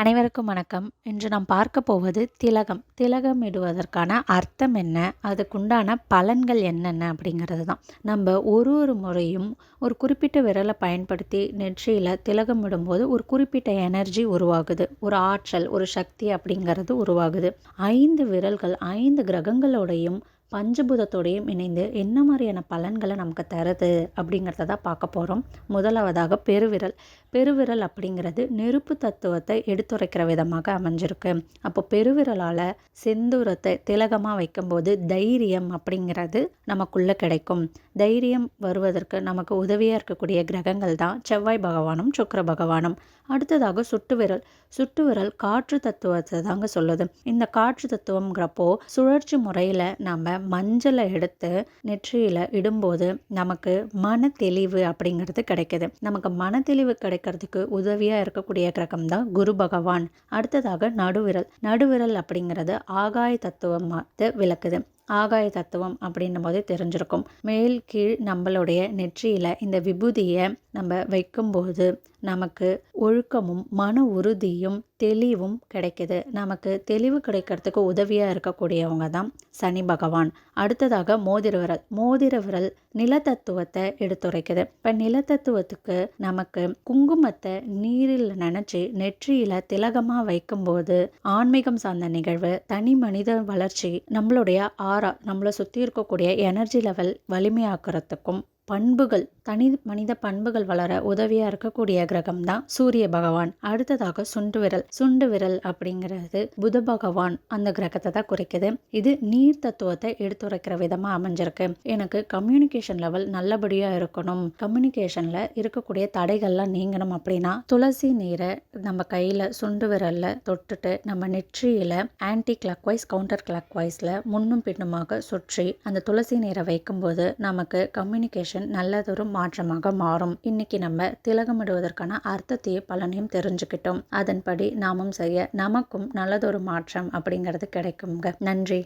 அனைவருக்கும் வணக்கம். இன்று நாம் பார்க்க போவது திலகம். திலகம் இடுவதற்கான அர்த்தம் என்ன? அதுக்குண்டான பலன்கள் என்னென்ன அப்படிங்கிறது தான். நம்ம ஒரு முறையும் ஒரு குறிப்பிட்ட விரலை பயன்படுத்தி நெற்றியில் திலகம் இடும்போது ஒரு குறிப்பிட்ட எனர்ஜி உருவாகுது. ஒரு ஆற்றல், ஒரு சக்தி அப்படிங்கிறது உருவாகுது. 5 விரல்கள் 5 கிரகங்களோடையும் பஞ்சபூதத்தோடையும் இணைந்து என்ன மாதிரியான பலன்களை நமக்கு தருது அப்படிங்கிறத தான் பார்க்க போகிறோம். முதலாவதாக பெருவிரல். பெருவிரல் அப்படிங்கிறது நெருப்பு தத்துவத்தை எடுத்துரைக்கிற விதமாக அமைஞ்சிருக்கு. அப்போ பெருவிரலால் செந்தூரத்தை திலகமாக வைக்கும்போது தைரியம் அப்படிங்கிறது நமக்குள்ளே கிடைக்கும். தைரியம் வருவதற்கு நமக்கு உதவியாக இருக்கக்கூடிய கிரகங்கள் தான் செவ்வாய் பகவானும் சுக்கிர பகவானும். அடுத்ததாக சுட்டுவிரல். சுட்டுவிரல் காற்று தத்துவத்தை தாங்க சொல்லுது. இந்த காற்று தத்துவம்ங்கிறப்போ சுழற்சி முறையில் நம்ம மஞ்சளை எடுத்து நெற்றியில் இடும்போது நமக்கு மன தெளிவு அப்படிங்கிறது கிடைக்குது. நமக்கு மன தெளிவு கிடைக்கிறதுக்கு உதவியாக இருக்கக்கூடிய கிரகம் தான் குரு பகவான். அடுத்ததாக நடுவிரல். நடுவிரல் அப்படிங்கிறது ஆகாய தத்துவமாக விளக்குது. ஆகாய தத்துவம் அப்படின்னும் போது தெரிஞ்சிருக்கும். மேல் கீழ் நம்மளுடைய நெற்றியில் இந்த விபூதியை நம்ம வைக்கும்போது நமக்கு ஒழுக்கமும் மன உறுதியும் தெளிவும் கிடைக்குது. நமக்கு தெளிவு கிடைக்கிறதுக்கு உதவியாக இருக்கக்கூடியவங்க தான் சனி பகவான். அடுத்ததாக மோதிர விரல். மோதிர விரல் நிலத்தத்துவத்தை எடுத்துரைக்குது. இப்போ நிலத்தத்துவத்துக்கு நமக்கு குங்குமத்தை நீரில் நனைச்சி நெற்றியில் திலகமாக வைக்கும்போது ஆன்மீகம் சார்ந்த நிகழ்வு, தனி மனித வளர்ச்சி, நம்மளுடைய நம்மளை சுற்றி இருக்கக்கூடிய எனர்ஜி லெவல் வலிமையாக்குறதுக்கும் பண்புகள், தனி மனித பண்புகள் வளர உதவியாக இருக்கக்கூடிய கிரகம் தான் சூரிய பகவான். அடுத்ததாக சுண்டு விரல். சுண்டு விரல் அப்படிங்கிறது புத பகவான் அந்த கிரகத்தை தான் குறிக்குது. இது நீர் தத்துவத்தை எடுத்துரைக்கிற விதமாக அமைஞ்சிருக்கு. எனக்கு கம்யூனிகேஷன் லெவல் நல்லபடியாக இருக்கணும், கம்யூனிகேஷனில் இருக்கக்கூடிய தடைகள்லாம் நீங்கணும் அப்படின்னா துளசி நீரை நம்ம கையில் சுண்டு விரலில் தொட்டுட்டு நம்ம நெற்றியில் ஆன்டி கிளாக் வைஸ் கவுண்டர் கிளாக் வைஸில் முன்னும் பின்னுமாக சுற்றி அந்த துளசி நீரை வைக்கும்போது நமக்கு கம்யூனிகேஷன் நல்லதொரு மாற்றமாக மாறும். இன்னைக்கு நம்ம திலகமிடுவதற்கான அர்த்தத்தையும் பலனையும் தெரிஞ்சுக்கிட்டோம். அதன்படி நாமும் செய்ய நமக்கும் நல்லதொரு மாற்றம் அப்படிங்கிறது கிடைக்குங்க. நன்றி.